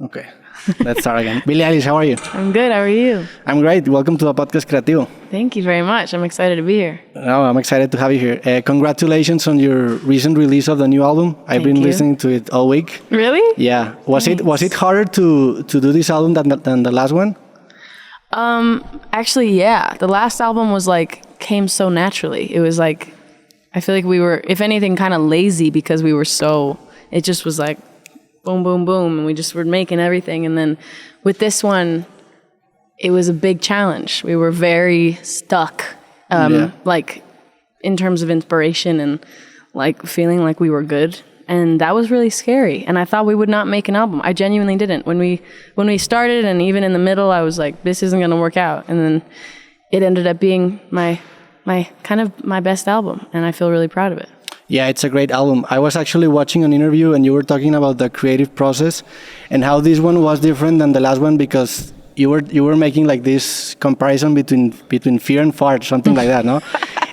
Okay, let's start again. Billie Eilish, how are you? I'm good. How are you? I'm great. Welcome to the podcast Creativo. Thank you very much. I'm excited to be here. Oh, I'm excited to have you here. Congratulations on your recent release of the new album. I've been listening to it all week. Really? Yeah. Was it harder to do this album than the last one? Actually, yeah. The last album was came so naturally. It was I feel like we were, if anything, kind of lazy because we were it just was boom, boom, boom, and we just were making everything. And then with this one, it was a big challenge. We were very stuck, in terms of inspiration and feeling like we were good. And that was really scary. And I thought we would not make an album. I genuinely didn't. When we started, and even in the middle, I was like, this isn't going to work out. And then it ended up being my best album, and I feel really proud of it. Yeah, it's a great album. I was actually watching an interview and you were talking about the creative process and how this one was different than the last one because you were making this comparison between fear and fart, something like that, no?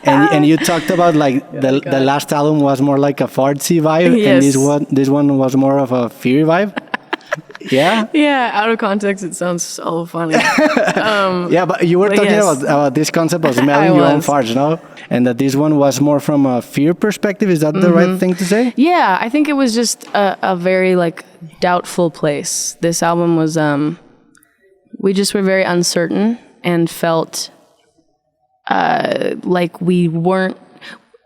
And you talked about the last album was more like a fartsy vibe, yes. And this one was more of a fear vibe. Yeah. Yeah. Out of context, it sounds so funny. Yeah, but you were talking about this concept of smelling your own farts, no? And that this one was more from a fear perspective. Is that the right thing to say? Yeah, I think it was just a very doubtful place. This album was we just were very uncertain and felt like we weren't.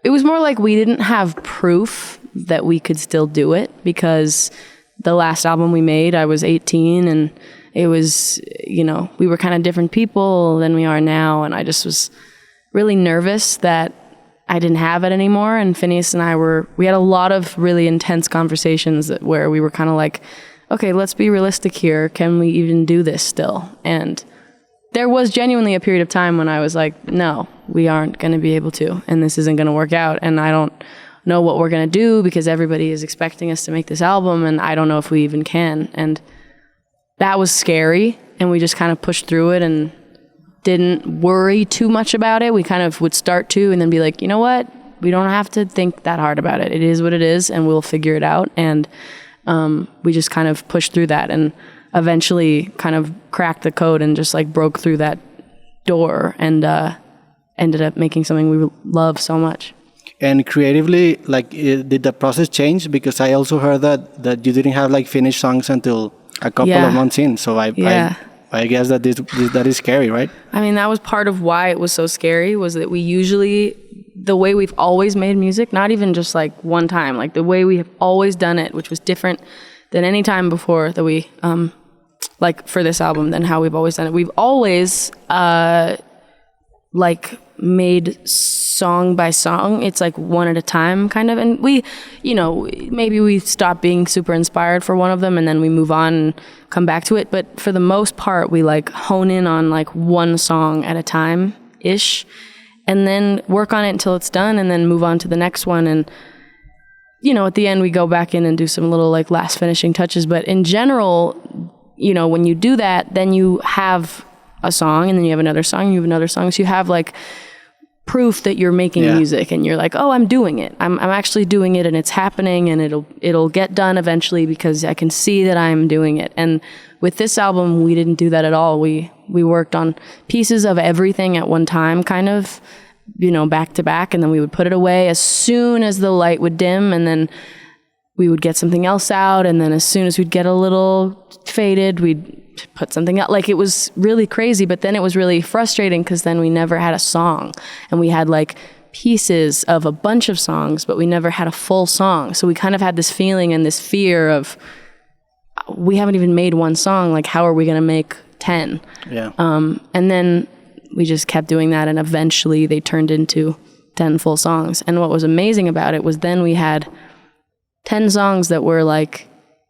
It was more like we didn't have proof that we could still do it because the last album we made, I was 18 and it was, we were kind of different people than we are now. And I just was really nervous that I didn't have it anymore. And Finneas and we had a lot of really intense conversations where we were kind of okay, let's be realistic here. Can we even do this still? And there was genuinely a period of time when I was no, we aren't going to be able to, and this isn't going to work out. And I don't know what we're going to do because everybody is expecting us to make this album and I don't know if we even can. And that was scary, and we just kind of pushed through it and didn't worry too much about it. We kind of would start to and then be like, you know what? We don't have to think that hard about it. It is what it is and we'll figure it out. And we just kind of pushed through that and eventually kind of cracked the code and just broke through that door and ended up making something we love so much. And creatively, did the process change? Because I also heard that you didn't have finished songs until a couple of months in. So I guess that that is scary, right? I mean, that was part of why it was so scary, was that we usually, the way we've always made music, not even just one time, the way we have always done it, which was different than any time before that we, for this album, than how we've always done it. We've always, made song by song. It's one at a time kind of. And we, maybe we stop being super inspired for one of them and then we move on and come back to it. But for the most part, we hone in on one song at a time ish and then work on it until it's done and then move on to the next one. And, at the end we go back in and do some little last finishing touches. But in general, when you do that, then you have a song and then you have another song, you have another song. So you have proof that you're making music and you're oh, I'm doing it. I'm actually doing it and it's happening and it'll get done eventually because I can see that I'm doing it. And with this album, we didn't do that at all. We worked on pieces of everything at one time, kind of, back to back, and then we would put it away as soon as the light would dim, and then we would get something else out, and then as soon as we'd get a little faded, we'd put something out. It was really crazy, but then it was really frustrating because then we never had a song, and we had pieces of a bunch of songs, but we never had a full song. So we kind of had this feeling and this fear of we haven't even made one song. How are we going to make 10? Yeah. And then we just kept doing that, and eventually they turned into 10 full songs. And what was amazing about it was then we had 10 songs that were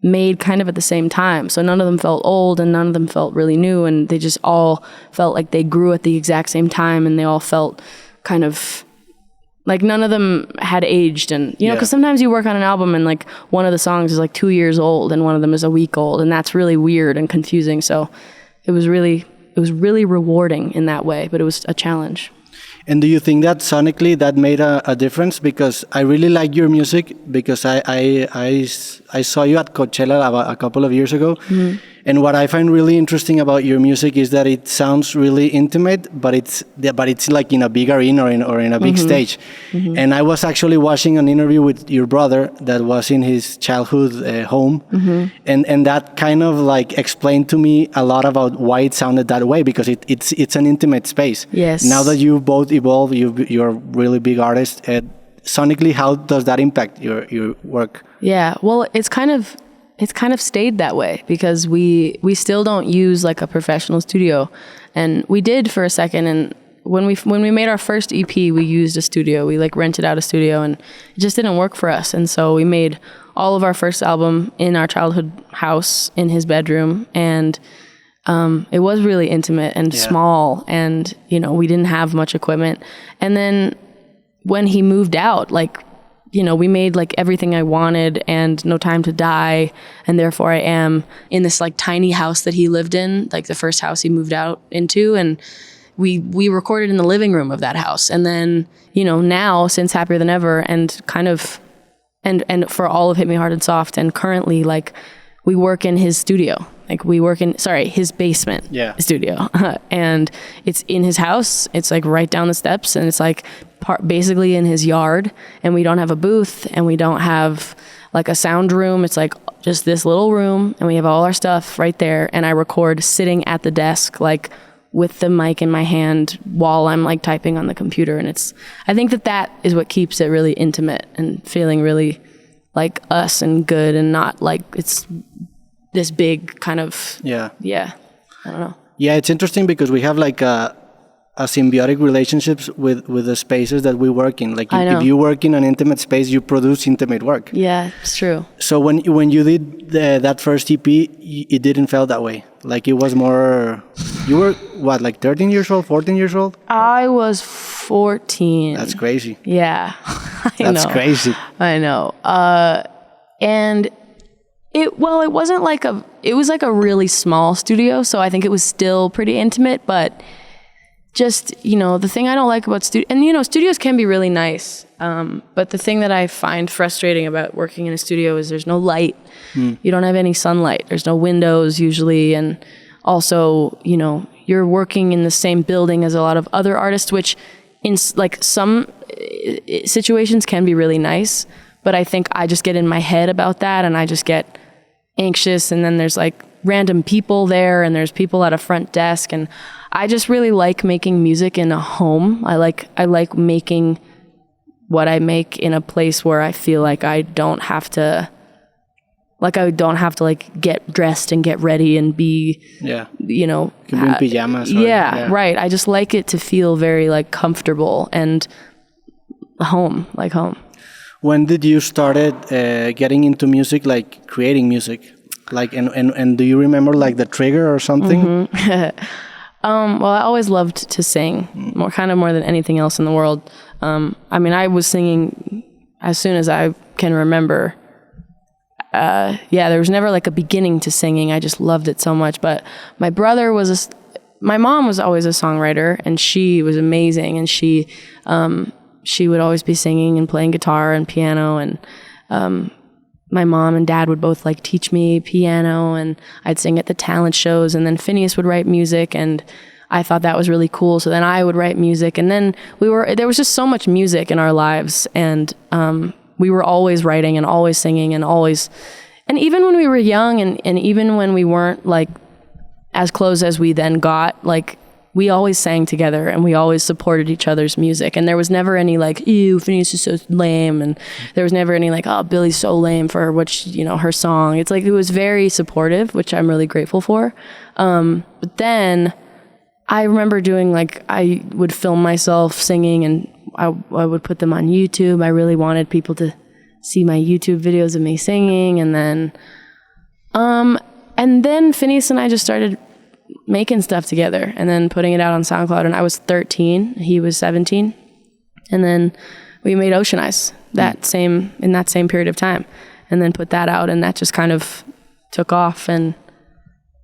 made kind of at the same time. So none of them felt old and none of them felt really new, and they just all felt like they grew at the exact same time, and they all felt kind of none of them had aged. And because sometimes you work on an album and one of the songs is 2 years old and one of them is a week old, and that's really weird and confusing. So it was really rewarding in that way, but it was a challenge. And do you think that sonically that made a difference? Because I really like your music, because I saw you at Coachella about a couple of years ago. Mm-hmm. And what I find really interesting about your music is that it sounds really intimate, but it's like in a big arena or in a big stage. Mm-hmm. And I was actually watching an interview with your brother that was in his childhood home. Mm-hmm. And that kind of like explained to me a lot about why it sounded that way, because it's an intimate space. Yes. Now that you both evolved, you're really big artists. Sonically, how does that impact your work? Yeah, well, it's kind of stayed that way, because we still don't use like a professional studio, and we did for a second. And when we made our first EP, we used a studio. We like rented out a studio, and it just didn't work for us. And so we made all of our first album in our childhood house in his bedroom, and it was really intimate and small, and we didn't have much equipment. And then when he moved out, like, we made like Everything I Wanted and No Time to Die and Therefore I Am in this like tiny house that he lived in, like the first house he moved out into. And we recorded in the living room of that house. And then, now since Happier Than Ever and kind of, and for all of Hit Me Hard and Soft, and currently like we work in his studio. Like we work in, his basement studio. And it's in his house. It's like right down the steps, and it's like basically in his yard. And we don't have a booth, and we don't have like a sound room. It's like just this little room, and we have all our stuff right there. And I record sitting at the desk, like with the mic in my hand while I'm like typing on the computer. And I think that is what keeps it really intimate and feeling really like us and good, and not like it's this big kind of, I don't know. Yeah, it's interesting because we have like a symbiotic relationships with the spaces that we work in. Like if you work in an intimate space, you produce intimate work. Yeah, it's true. So when you did that first EP, it didn't feel that way. Like it was more, you were what, like 13 years old, 14 years old? I was 14. That's crazy. Yeah, That's crazy. I know. And it wasn't like it was like a really small studio, so I think it was still pretty intimate, but just, the thing I don't like about studios can be really nice, but the thing that I find frustrating about working in a studio is there's no light. You don't have any sunlight. There's no windows usually, and also, you're working in the same building as a lot of other artists, which in like some situations can be really nice. But I think I just get in my head about that, and I just get anxious. And then there's like random people there, and there's people at a front desk. And I just really like making music in a home. I like making what I make in a place where I feel like I don't have to like get dressed and get ready and be, can be in pajamas. Right. I just like it to feel very like comfortable and home. When did you started getting into music, like creating music? Like, and do you remember like the trigger or something? Mm-hmm. Well, I always loved to sing, more than anything else in the world. I was singing as soon as I can remember. There was never like a beginning to singing. I just loved it so much. But my mom was always a songwriter, and she was amazing. And she would always be singing and playing guitar and piano, and my mom and dad would both like teach me piano, and I'd sing at the talent shows, and then Finneas would write music, and I thought that was really cool. So then I would write music, and then there was just so much music in our lives, and we were always writing and always singing and even when we were young and even when we weren't like as close as we then got, like we always sang together, and we always supported each other's music. And there was never any like, ew, Finneas is so lame. And there was never any like, oh, Billie's so lame for her song. It's like, it was very supportive, which I'm really grateful for. But then I remember doing like, I would film myself singing, and I would put them on YouTube. I really wanted people to see my YouTube videos of me singing. And then Finneas and I just started making stuff together and then putting it out on SoundCloud. And I was 13, he was 17. And then we made Ocean Eyes in that same period of time, and then put that out, and that just kind of took off. And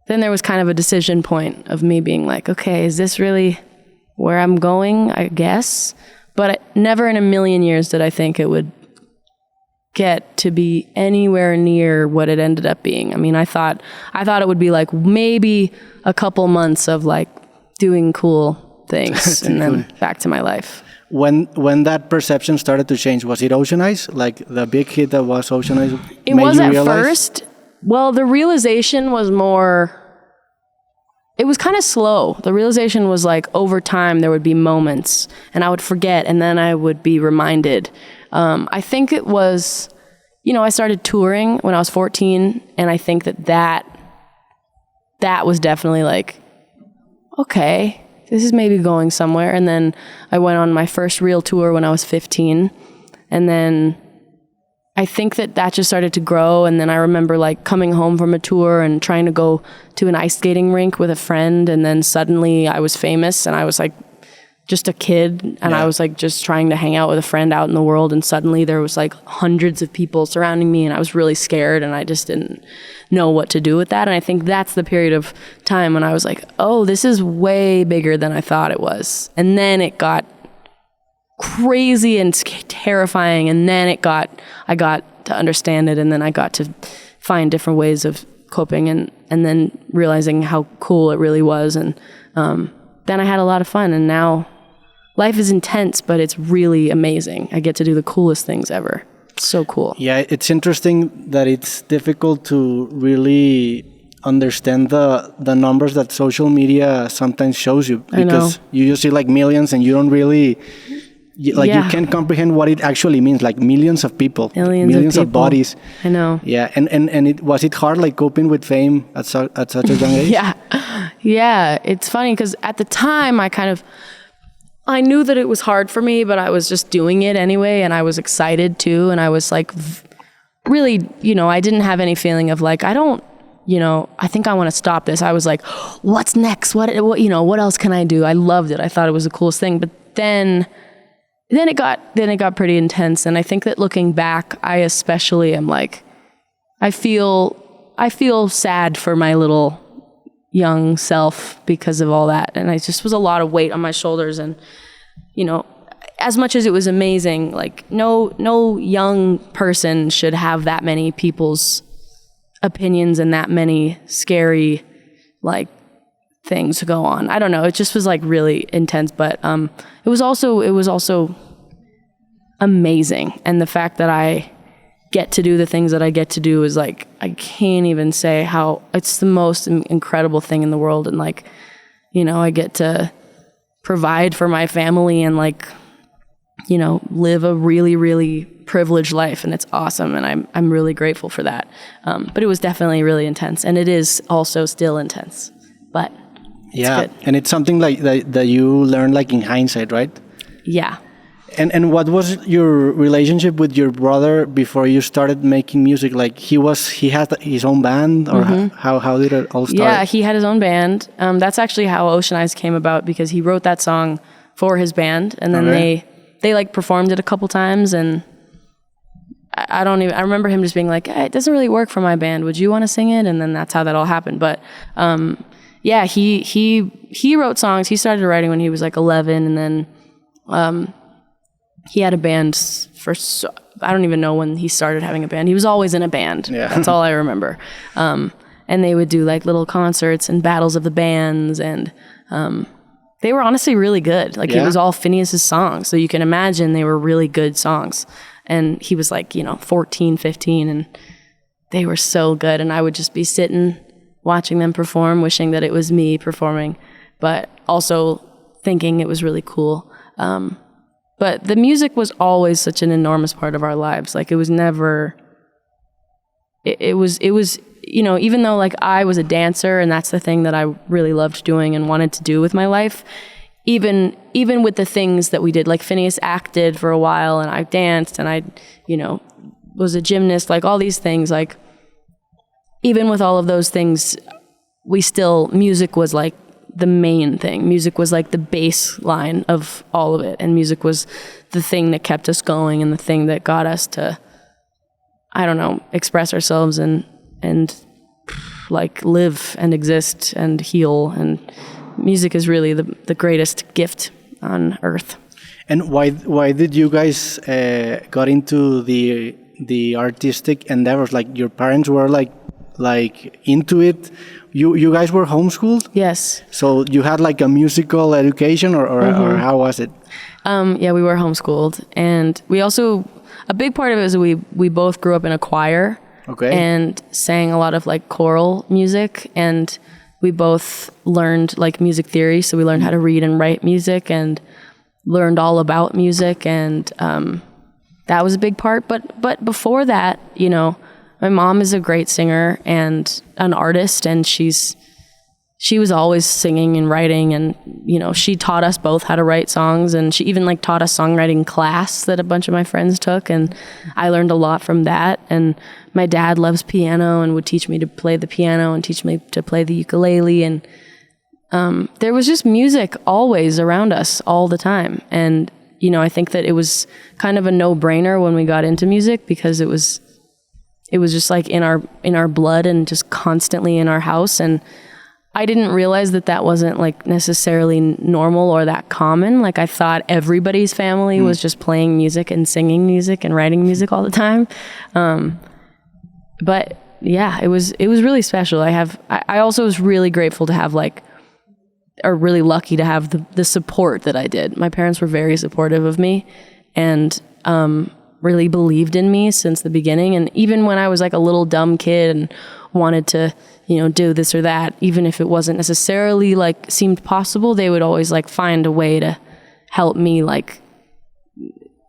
then there was kind of a decision point of me being like, okay, is this really where I'm going, I guess. But never in a million years did I think it would get to be anywhere near what it ended up being. I mean, I thought it would be like maybe a couple months of like doing cool things and then back to my life. When that perception started to change, was it Ocean Eyes? Like the big hit that was Ocean Eyes? It was at first. Well, the realization was more, it was kind of slow. The realization was like over time there would be moments and I would forget and then I would be reminded. I think it was, I started touring when I was 14 and I think that was definitely like, okay, this is maybe going somewhere. And then I went on my first real tour when I was 15. And then I think that just started to grow. And then I remember like coming home from a tour and trying to go to an ice skating rink with a friend. And then suddenly I was famous and I was like just a kid. And I was like just trying to hang out with a friend out in the world. And suddenly there was like hundreds of people surrounding me and I was really scared and I just didn't know what to do with that. And I think that's the period of time when I was like, oh, this is way bigger than I thought it was. And then it got crazy and terrifying. And then I got to understand it. And then I got to find different ways of coping and then realizing how cool it really was. And then I had a lot of fun. And now life is intense, but it's really amazing. I get to do the coolest things ever. It's so cool. Yeah, it's interesting that it's difficult to really understand the numbers that social media sometimes shows you, because you just see like millions and you don't really you can't comprehend what it actually means, like millions of people, millions of bodies. I know. Yeah, and was it hard like coping with fame at such a young age? Yeah, it's funny because at the time I knew that it was hard for me, but I was just doing it anyway, and I was excited too, and I was like, really, I didn't have any feeling of like, I think I want to stop this. I was like, what's next? What else can I do? I loved it. I thought it was the coolest thing, but then it got pretty intense, and I think that looking back, I especially am like, I feel sad for my little young self because of all that. And I just was a lot of weight on my shoulders. And, as much as it was amazing, like no young person should have that many people's opinions and that many scary, like, things to go on. I don't know. It just was like really intense, but it was also amazing. And the fact that I get to do the things that I get to do is like, I can't even say how it's the most incredible thing in the world. And like, I get to provide for my family and like, live a really, really privileged life. And it's awesome. And I'm really grateful for that. But it was definitely really intense, and it is also still intense, but it's good. And it's something like that you learn like in hindsight, right? Yeah. And what was your relationship with your brother before you started making music? Like he had his own band, or how did it all start? Yeah, he had his own band. That's actually how Ocean Eyes came about, because he wrote that song for his band, and then they like performed it a couple times, and I remember him just being like, hey, it doesn't really work for my band. Would you want to sing it? And then that's how that all happened. But he wrote songs. He started writing when he was like 11, and then he had a band I don't even know when he started having a band. He was always in a band. Yeah. That's all I remember. And they would do like little concerts and battles of the bands, and they were honestly really good. Like it was all Finneas' songs, so you can imagine they were really good songs. And he was like, 14, 15, and they were so good. And I would just be sitting watching them perform, wishing that it was me performing, but also thinking it was really cool. But the music was always such an enormous part of our lives. Like it was never, it was, even though like I was a dancer and that's the thing that I really loved doing and wanted to do with my life, even with the things that we did, like Finneas acted for a while and I danced and I, was a gymnast, like all these things, like even with all of those things, music was like the main thing. Music was like the baseline of all of it. And music was the thing that kept us going and the thing that got us to, express ourselves and like live and exist and heal and Music is really the greatest gift on earth. And why did you guys got into the artistic endeavors? Like your parents were like into it. You guys were homeschooled? Yes. So you had like a musical education, or how was it? Yeah, we were homeschooled, and we also, a big part of it is we both grew up in a choir. Okay. And sang a lot of like choral music, and we both learned like music theory, so we learned how to read and write music and learned all about music, and that was a big part. But before that, you know, my mom is a great singer and an artist, and she was always singing and writing, and you know, she taught us both how to write songs, and she even like taught a songwriting class that a bunch of my friends took, and I learned a lot from that. And my dad loves piano and would teach me to play the piano and teach me to play the ukulele, and there was just music always around us all the time. And you know, I think that it was kind of a no-brainer when we got into music, because it was just like in our blood and just constantly in our house. And I didn't realize that wasn't like necessarily normal or that common. Like I thought everybody's family was just playing music and singing music and writing music all the time. But yeah, it was really special. I also was really grateful to have really lucky to have the support that I did. My parents were very supportive of me and really believed in me since the beginning. And even when I was like a little dumb kid and wanted to, you know, do this or that, even if it wasn't necessarily like seemed possible, they would always like find a way to help me like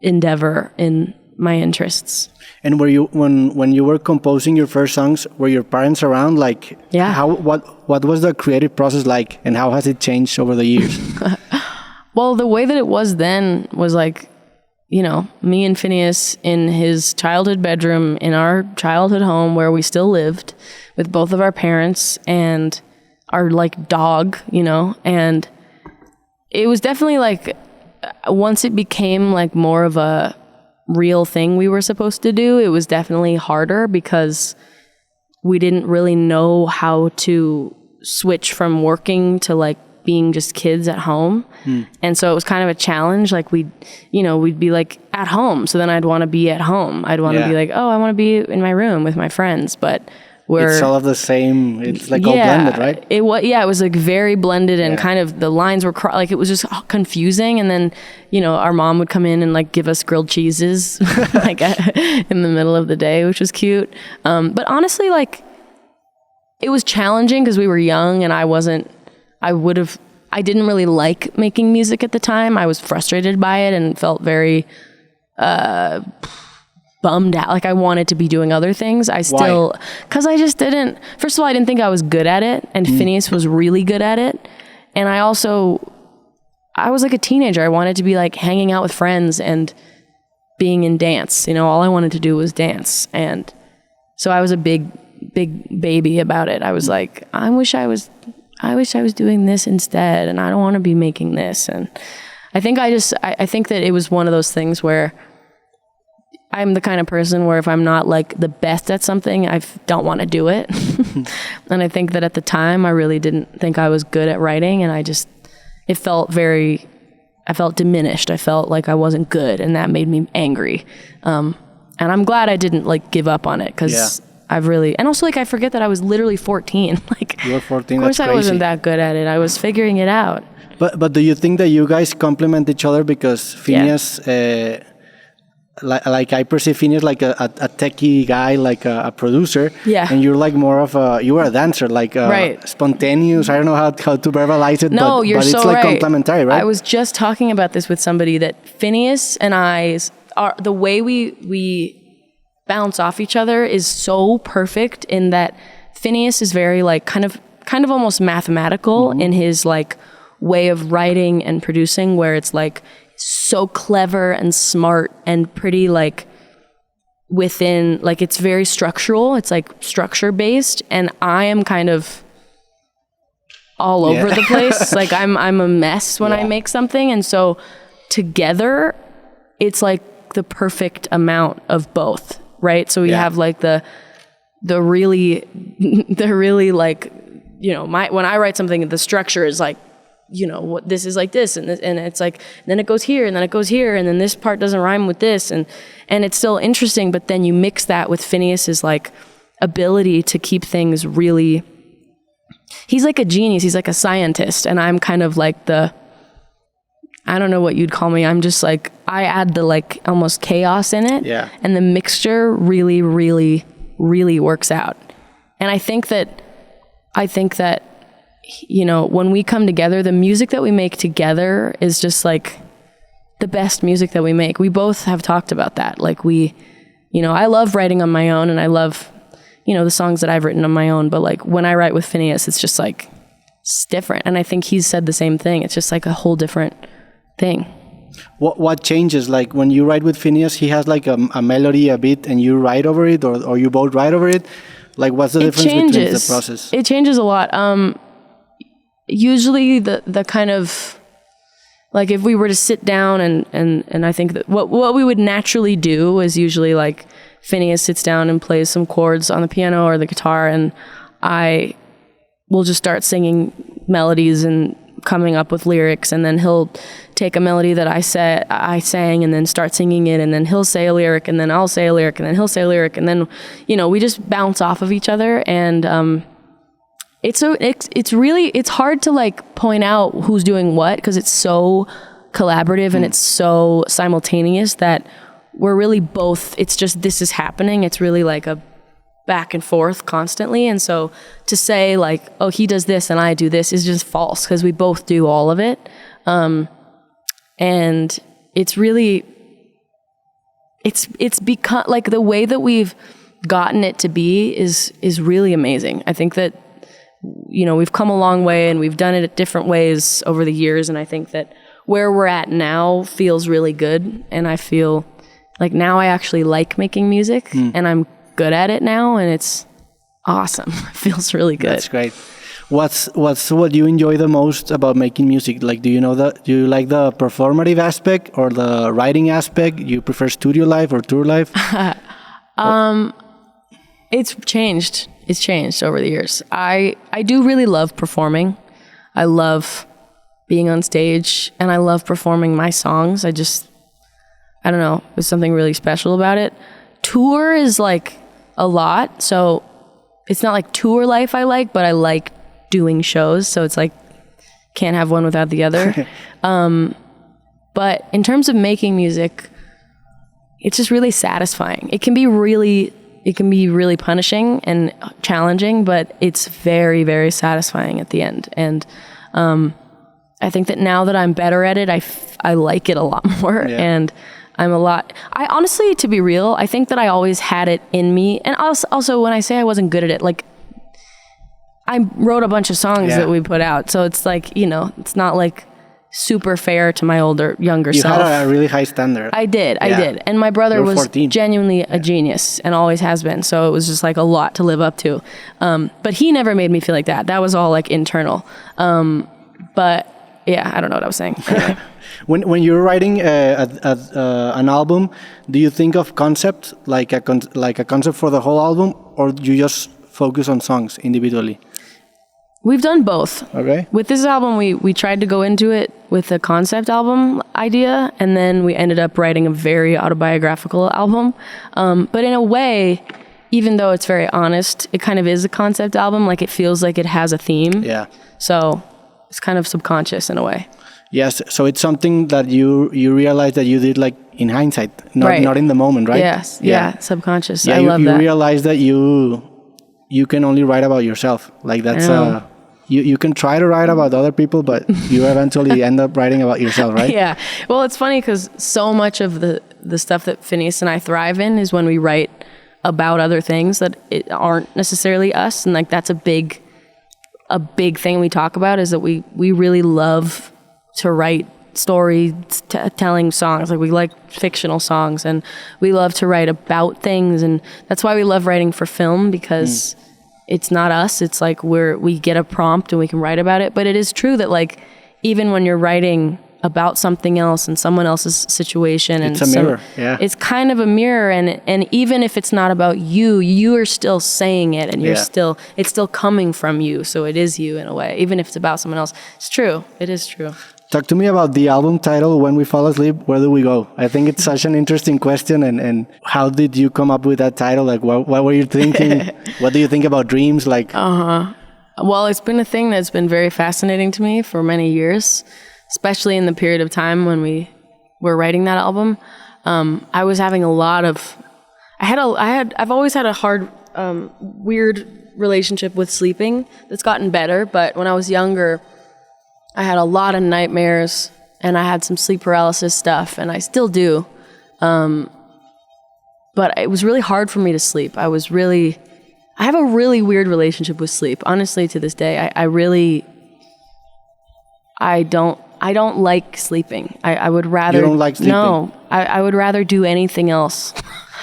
endeavor in my interests. And were you when you were composing your first songs, were your parents around? Like, yeah. What was the creative process like, and how has it changed over the years? Well, the way that it was then was like, you know, me and Finneas in his childhood bedroom in our childhood home where we still lived with both of our parents and our like dog, you know, and it was definitely like once it became like more of a real thing we were supposed to do, it was definitely harder because we didn't really know how to switch from working to like being just kids at home. And so it was kind of a challenge. Like we'd be like at home. So then I'd want to be at home. I'd want to be like, oh, I want to be in my room with my friends. But it's all of the same. It's like all blended, right? It was like very blended and kind of the lines were like, it was just confusing. And then, you know, our mom would come in and like give us grilled cheeses like in the middle of the day, which was cute. But honestly, like it was challenging because we were young and I didn't really like making music at the time. I was frustrated by it and felt very bummed out. Like I wanted to be doing other things. Because I just didn't, first of all, I didn't think I was good at it. And Finneas was really good at it. And I was like a teenager. I wanted to be like hanging out with friends and being in dance. You know, all I wanted to do was dance. And so I was a big baby about it. I was like, I wish I was doing this instead, and I don't want to be making this. And I think that it was one of those things where I'm the kind of person where if I'm not like the best at something, I don't want to do it. And I think that at the time I really didn't think I was good at writing, and I felt diminished. I felt like I wasn't good, and that made me angry. And I'm glad I didn't like give up on it, because and also like I forget that I was literally 14. Like you were 14. Of course, that's I wasn't that good at it. I was figuring it out. But do you think that you guys complement each other? Because Finneas, like I perceive Finneas like a techie guy, like a producer. Yeah. And you're like more of you were a dancer, like spontaneous. I don't know how to verbalize it. No, but you're it's so like right. complementary, right? I was just talking about this with somebody that Finneas and I are the way we bounce off each other is so perfect in that Finneas is very like kind of almost mathematical in his like way of writing and producing, where it's like so clever and smart and pretty like within, like it's very structural. It's like structure based, and I am kind of all over the place. Like I'm a mess when I make something, and so together it's like the perfect amount of both. Right. So we have like the really like, you know, when I write something, the structure is like what this is like this, and it's like, then it goes here, and then it goes here, and then this part doesn't rhyme with this, and it's still interesting, but then you mix that with Finneas's like ability to keep things really, he's like a genius, he's like a scientist, and I'm kind of like I don't know what you'd call me. I'm just like, I add the like almost chaos in it. Yeah. And the mixture really, really, really works out. And I think that, when we come together, the music that we make together is just like the best music that we make. We both have talked about that. Like I love writing on my own, and I love, the songs that I've written on my own. But like when I write with Finneas, it's just like, it's different. And I think he's said the same thing. It's just like a whole different thing. What changes? Like when you write with Finneas, he has like a melody, a beat, and you write over it, or you both write over it. Like what's the difference between the process? It changes a lot. Usually the kind of, like if we were to sit down and I think that what we would naturally do is usually like Finneas sits down and plays some chords on the piano or the guitar, and I will just start singing melodies and coming up with lyrics, and then he'll take a melody that I sang and then start singing it, and then he'll say a lyric, and then I'll say a lyric, and then he'll say a lyric, and then we just bounce off of each other, and it's hard to like point out who's doing what, because it's so collaborative and it's so simultaneous that we're really both, it's just, this is happening, it's really like a back and forth constantly. And so to say like, oh, he does this and I do this is just false, because we both do all of it. And it's really, it's become like the way that we've gotten it to be is really amazing. I think that, we've come a long way, and we've done it at different ways over the years. And I think that where we're at now feels really good. And I feel like now I actually like making music, and I'm good at it now, and it's awesome. It feels really good. That's great. What's what you enjoy the most about making music? Like, do you like the performative aspect or the writing aspect? You prefer studio life or tour life? It's changed. It's changed over the years. I do really love performing. I love being on stage, and I love performing my songs. I don't know, there's something really special about it. Tour is like a lot, so it's not like tour life I like, but I like doing shows, so it's like can't have one without the other. But in terms of making music, it's just really satisfying. It can be really punishing and challenging, but it's very, very satisfying at the end. And I think that now that I'm better at it, I like it a lot more. Yeah. And I honestly, to be real, I think that I always had it in me. And also when I say I wasn't good at it, like I wrote a bunch of songs that we put out. So it's like, it's not like super fair to my younger self. You had a really high standard. I did. And my brother was 14. Genuinely a genius and always has been. So it was just like a lot to live up to. But he never made me feel like that. That was all like internal. But yeah, I don't know what I was saying. Anyway. When you're writing an album, do you think of concept like a concept for the whole album, or do you just focus on songs individually? We've done both. Okay. With this album, we tried to go into it with a concept album idea, and then we ended up writing a very autobiographical album. But in a way, even though it's very honest, it kind of is a concept album. Like it feels like it has a theme. Yeah. So it's kind of subconscious in a way. Yes. So it's something that you realize that you did like in hindsight, not in the moment, right? Yes. Yeah. Subconscious. Yeah, I love that. You realize that you can only write about yourself. Like that's you can try to write about other people, but you eventually end up writing about yourself, right? Yeah. Well, it's funny because so much of the stuff that Finneas and I thrive in is when we write about other things that aren't necessarily us. And like that's a big thing we talk about, is that we really love to write storytelling songs. Like we like fictional songs, and we love to write about things. And that's why we love writing for film, because it's not us. It's like we get a prompt and we can write about it. But it is true that like even when you're writing about something else and someone else's situation. And it's a mirror, yeah. It's kind of a mirror, and even if it's not about you, you are still saying it, and it's still coming from you, so it is you in a way, even if it's about someone else. It's true. It is true. Talk to me about the album title, When We Fall Asleep, Where Do We Go? I think it's such an interesting question, and how did you come up with that title? Like, what were you thinking? What do you think about dreams? Like, Well, it's been a thing that's been very fascinating to me for many years, especially in the period of time when we were writing that album. I was having a lot of, I've always had a hard, weird relationship with sleeping that's gotten better, but when I was younger, I had a lot of nightmares, and I had some sleep paralysis stuff, and I still do. But it was really hard for me to sleep. I have a really weird relationship with sleep. Honestly, to this day, I don't like sleeping. I would rather... You don't like sleeping? No, I would rather do anything else.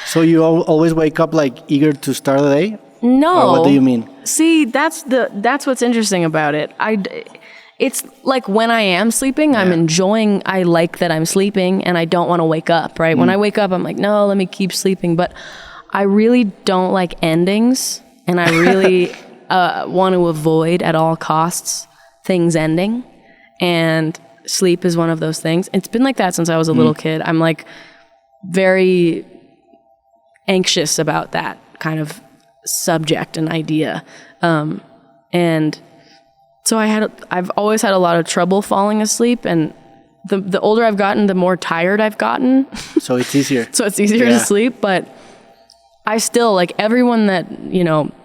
So you always wake up like eager to start the day? No. Or what do you mean? See, that's what's interesting about it. It's like when I am sleeping, I'm enjoying, I like that I'm sleeping, and I don't want to wake up, right? When I wake up, I'm like, no, let me keep sleeping. But I really don't like endings, and I really want to avoid at all costs things ending. And sleep is one of those things. It's been like that since I was a little kid. I'm like very anxious about that kind of subject and idea. And so I've always had a lot of trouble falling asleep, and the older I've gotten, the more tired I've gotten. So it's easier. So it's easier to sleep, but I still, like, everyone that,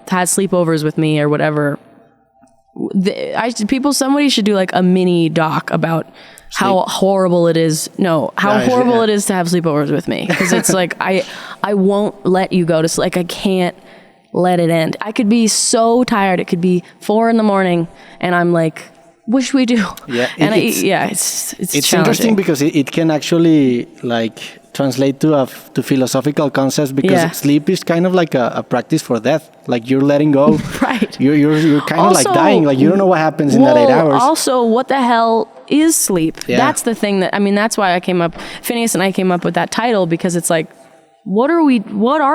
has sleepovers with me or whatever, somebody should do like a mini doc about how horrible it is. Horrible it is to have sleepovers with me. Because it's like, I won't let you go to sleep. Like, I can't let it end. I could be so tired. It could be 4 a.m. and I'm like, wish we do. Yeah. It's interesting because it can actually like translate to philosophical concepts, because sleep is kind of like a practice for death. Like, you're letting go. Right. You're kind of like dying. Like, you don't know what happens in that 8 hours. Also, what the hell is sleep? Yeah. That's the thing that's why Finneas and I came up with that title, because it's like, what are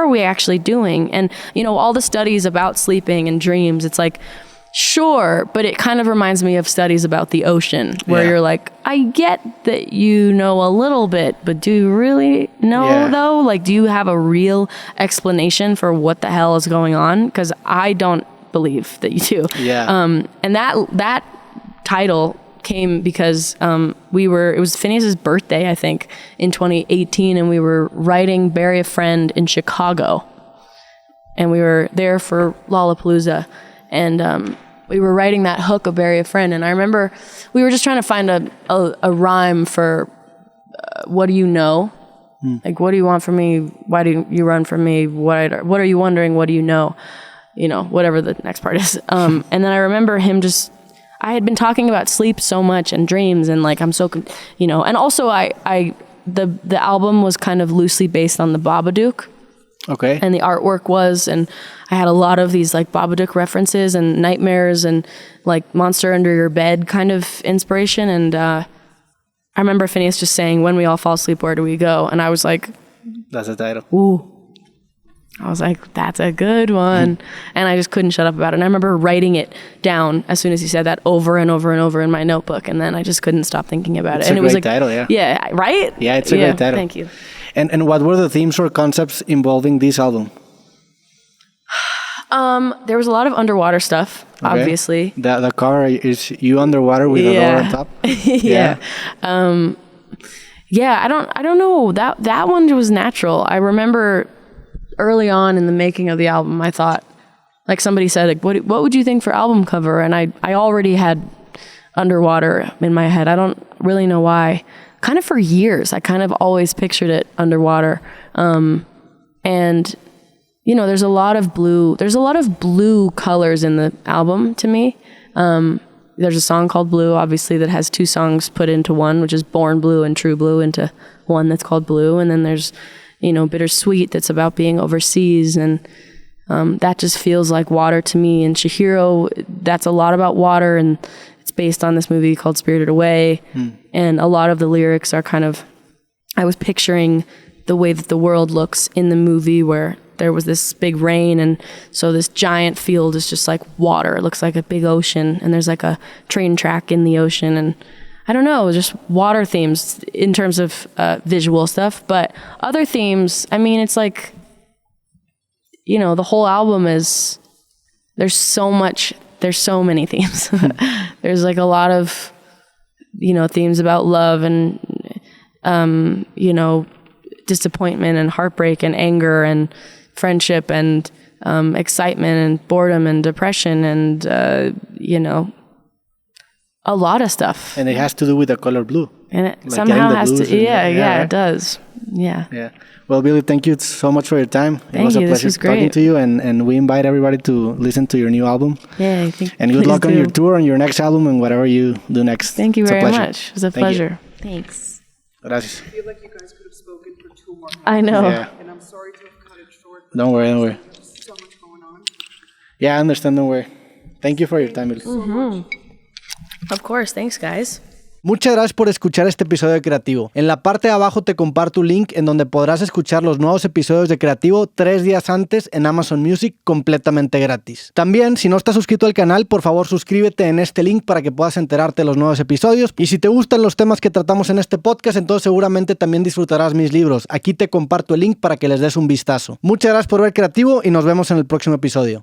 we actually doing? And, all the studies about sleeping and dreams, it's like, sure, but it kind of reminds me of studies about the ocean, where you're like, I get that you know a little bit, but do you really know, though? Like, do you have a real explanation for what the hell is going on? Because I don't believe that you do. Yeah. And that title came because it was Finneas' birthday, I think, in 2018, and we were writing Bury a Friend in Chicago. And we were there for Lollapalooza, and we were writing that hook of Bury a Friend, and I remember we were just trying to find a rhyme for what do you know? Like, what do you want from me? Why do you run from me? What are you wondering? What do you know? Whatever the next part is. And then I remember him I had been talking about sleep so much and dreams, and like, I'm so, and also the album was kind of loosely based on the Babadook. Okay. And the artwork was, and I had a lot of these like Babadook references and nightmares and like monster under your bed kind of inspiration. And I remember Finneas just saying, when we all fall asleep, where do we go? And I was like, that's the title. Ooh. I was like, that's a good one. And I just couldn't shut up about it. And I remember writing it down as soon as he said that over and over and over in my notebook. And then I just couldn't stop thinking about it. It's a great like, title, yeah. Yeah, right? Yeah, it's a great title. Thank you. And what were the themes or concepts involving this album? There was a lot of underwater stuff, obviously. The cover is you underwater with a door on top. Yeah. I don't know. That one was natural. I remember early on in the making of the album, I thought, like, somebody said, like, what would you think for album cover? And I already had underwater in my head. I don't really know why. Kind of for years, I kind of always pictured it underwater. And there's a lot of blue colors in the album to me. There's a song called Blue, obviously, that has 2 songs put into one, which is Born Blue and True Blue, into one that's called Blue. And then there's, Bittersweet, that's about being overseas. And that just feels like water to me. And Chihiro, that's a lot about water. And it's based on this movie called Spirited Away. And a lot of the lyrics are kind of, I was picturing the way that the world looks in the movie where there was this big rain, and so this giant field is just like water. It looks like a big ocean, and there's like a train track in the ocean, and I don't know, just water themes in terms of visual stuff. But other themes, I mean, it's like, you know, the whole album is, there's so many themes. There's like a lot of, you know, themes about love and, you know, disappointment and heartbreak and anger and friendship and excitement and boredom and depression and, you know, a lot of stuff. And it has to do with the color blue. And it like somehow has to, right? it does. Yeah. Yeah. Well, Billie, thank you so much for your time. It Thank was you. a pleasure talking to you, and we invite everybody to listen to your new album. Yeah, I think. And good luck on your tour, on your next album, and whatever you do next. Thank you it's very much. It was a pleasure. Thanks. Gracias. I feel like you guys could have spoken for 2 more minutes. I know. Yeah. And I'm sorry to have cut it short. Don't worry, don't worry. There's so much going on. Yeah, I understand, don't worry. Thank you for your time, Billie. Of course. Thanks, guys. Muchas gracias por escuchar este episodio de Creativo. En la parte de abajo te comparto un link en donde podrás escuchar los nuevos episodios de Creativo 3 días antes en Amazon Music completamente gratis. También, si no estás suscrito al canal, por favor suscríbete en este link para que puedas enterarte de los nuevos episodios. Y si te gustan los temas que tratamos en este podcast, entonces seguramente también disfrutarás mis libros. Aquí te comparto el link para que les des un vistazo. Muchas gracias por ver Creativo y nos vemos en el próximo episodio.